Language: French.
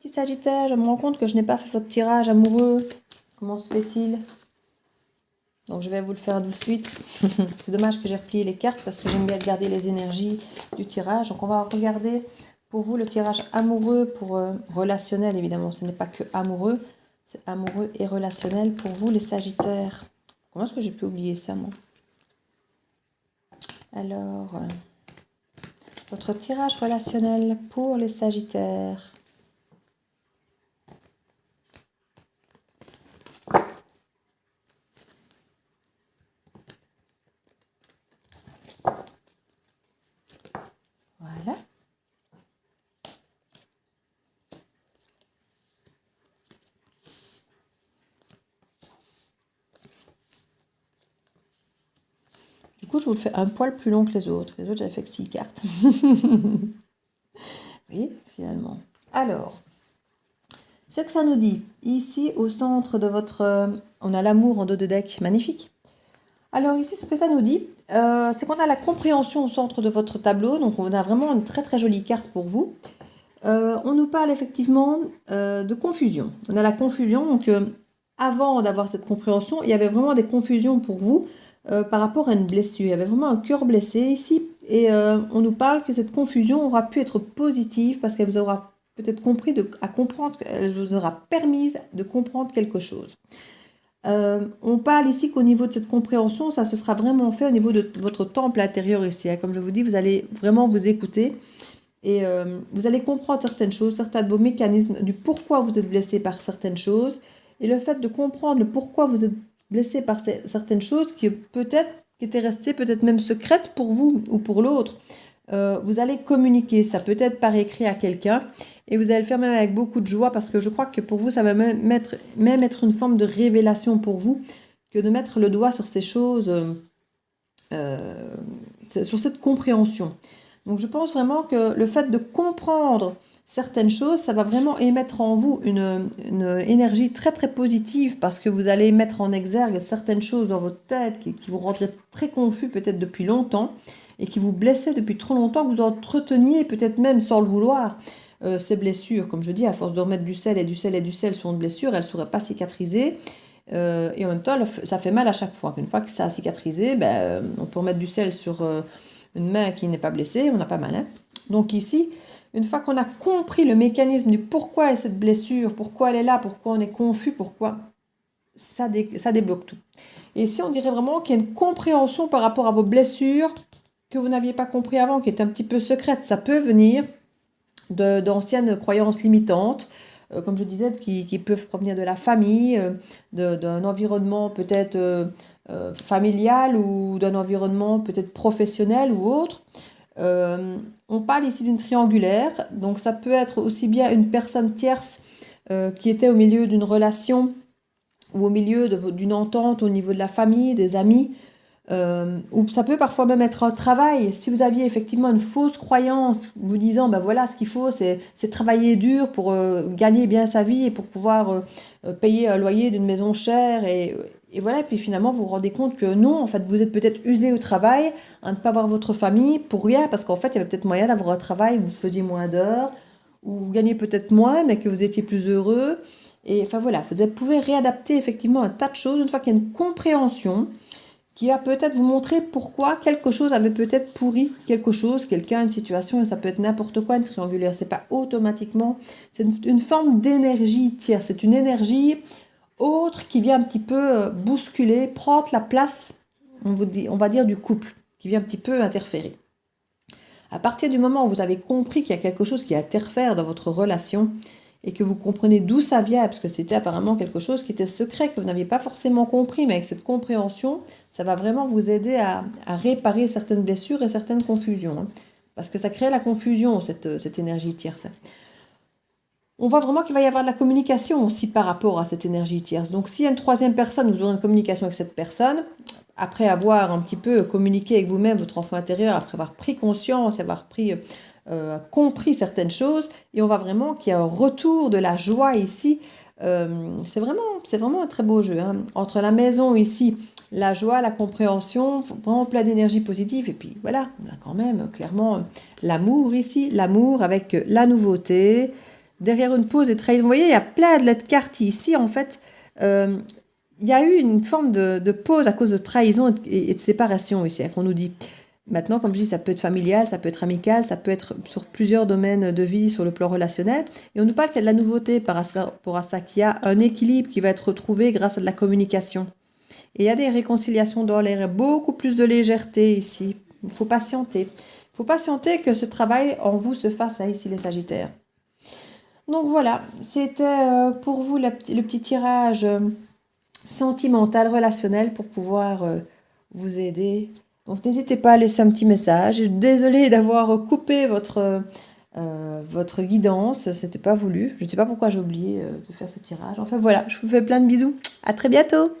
Petit Sagittaire, je me rends compte que je n'ai pas fait votre tirage amoureux. Comment se fait-il? Donc je vais vous le faire de suite. C'est dommage que j'ai replié les cartes parce que j'aime bien garder les énergies du tirage. Donc on va regarder pour vous le tirage amoureux pour relationnel évidemment. Ce n'est pas que amoureux, c'est amoureux et relationnel pour vous les Sagittaires. Comment est-ce que j'ai pu oublier ça moi? Alors, votre tirage relationnel pour les Sagittaires. Voilà. Du coup, je vous le fais un poil plus long que les autres. Les autres, j'avais fait que 6 cartes. Oui, finalement. Alors, ce que ça nous dit, ici, au centre de votre... on a l'amour en dos de deck, magnifique. Alors ici, ce que ça nous dit, c'est qu'on a la compréhension au centre de votre tableau. Donc, on a vraiment une très très jolie carte pour vous. On nous parle effectivement de confusion. On a la confusion, donc avant d'avoir cette compréhension, il y avait vraiment des confusions pour vous par rapport à une blessure. Il y avait vraiment un cœur blessé ici. Et on nous parle que cette confusion aura pu être positive parce qu'elle vous aura peut-être compris à comprendre, elle vous aura permis de comprendre quelque chose. On parle ici qu'au niveau de cette compréhension, ça se sera vraiment fait au niveau de votre temple intérieur ici. Hein. Comme je vous dis, vous allez vraiment vous écouter et vous allez comprendre certaines choses, certains de vos mécanismes, du pourquoi vous êtes blessé par certaines choses. Et le fait de comprendre le pourquoi vous êtes blessé par certaines choses qui peut-être qui étaient restées peut-être même secrètes pour vous ou pour l'autre, vous allez communiquer ça peut-être par écrit à quelqu'un. Et vous allez le faire même avec beaucoup de joie parce que je crois que pour vous, ça va même être une forme de révélation pour vous que de mettre le doigt sur ces choses, sur cette compréhension. Donc je pense vraiment que le fait de comprendre certaines choses, ça va vraiment émettre en vous une énergie très très positive parce que vous allez mettre en exergue certaines choses dans votre tête qui vous rendraient très confus peut-être depuis longtemps et qui vous blessaient depuis trop longtemps, que vous entreteniez peut-être même sans le vouloir. Ces blessures, comme je dis, à force de remettre du sel et du sel et du sel sur une blessure, elle ne serait pas cicatrisée. Et en même temps, ça fait mal à chaque fois. Une fois que ça a cicatrisé, on peut remettre du sel sur une main qui n'est pas blessée, on n'a pas mal. Hein. Donc ici, une fois qu'on a compris le mécanisme du pourquoi est cette blessure, pourquoi elle est là, pourquoi on est confus, pourquoi, ça débloque tout. Et ici, on dirait vraiment qu'il y a une compréhension par rapport à vos blessures que vous n'aviez pas compris avant, qui est un petit peu secrète. Ça peut venir d'anciennes croyances limitantes, comme je disais, qui peuvent provenir de la famille, d'un environnement peut-être familial ou d'un environnement peut-être professionnel ou autre. On parle ici d'une triangulaire, donc ça peut être aussi bien une personne tierce qui était au milieu d'une relation ou au milieu d'une entente au niveau de la famille, des amis, ou ça peut parfois même être un travail. Si vous aviez effectivement une fausse croyance vous disant ben voilà ce qu'il faut c'est travailler dur pour gagner bien sa vie et pour pouvoir payer un loyer d'une maison chère et voilà, et puis finalement vous vous rendez compte que non, en fait vous êtes peut-être usé au travail à ne pas voir votre famille pour rien parce qu'en fait il y avait peut-être moyen d'avoir un travail où vous faisiez moins d'heures, où vous gagnez peut-être moins mais que vous étiez plus heureux. Et enfin voilà, vous pouvez réadapter effectivement un tas de choses une fois qu'il y a une compréhension qui va peut-être vous montrer pourquoi quelque chose avait peut-être pourri quelque chose, quelqu'un, une situation, et ça peut être n'importe quoi, une triangulaire, c'est pas automatiquement, c'est une forme d'énergie tierce, c'est une énergie autre qui vient un petit peu bousculer, prendre la place, on va dire, du couple, qui vient un petit peu interférer. À partir du moment où vous avez compris qu'il y a quelque chose qui interfère dans votre relation, et que vous comprenez d'où ça vient, parce que c'était apparemment quelque chose qui était secret, que vous n'aviez pas forcément compris, mais avec cette compréhension, ça va vraiment vous aider à réparer certaines blessures et certaines confusions. Hein, parce que ça crée la confusion, cette énergie tierce. On voit vraiment qu'il va y avoir de la communication aussi par rapport à cette énergie tierce. Donc s'il y a une troisième personne, vous aurez une communication avec cette personne, après avoir un petit peu communiqué avec vous-même, votre enfant intérieur, après avoir pris conscience, avoir compris certaines choses, et on voit vraiment qu'il y a un retour de la joie ici. C'est vraiment un très beau jeu. Hein. Entre la maison ici, la joie, la compréhension, vraiment plein d'énergie positive, et puis voilà, on a quand même clairement l'amour ici, l'amour avec la nouveauté, derrière une pause et trahison. Vous voyez, il y a plein de cartes ici, en fait. Il y a eu une forme de pause à cause de trahison et de séparation ici, hein, qu'on nous dit. Maintenant, comme je dis, ça peut être familial, ça peut être amical, ça peut être sur plusieurs domaines de vie, sur le plan relationnel. Et on nous parle qu'il y a de la nouveauté par rapport à ça, qu'il y a un équilibre qui va être retrouvé grâce à de la communication. Et il y a des réconciliations dans l'air, beaucoup plus de légèreté ici. Il faut patienter. Il faut patienter que ce travail en vous se fasse, hein, ici les Sagittaires. Donc voilà, c'était pour vous le petit tirage sentimental, relationnel pour pouvoir vous aider. Donc n'hésitez pas à laisser un petit message. Désolée d'avoir coupé votre guidance, c'était pas voulu. Je ne sais pas pourquoi j'ai oublié de faire ce tirage. Enfin voilà, je vous fais plein de bisous. À très bientôt.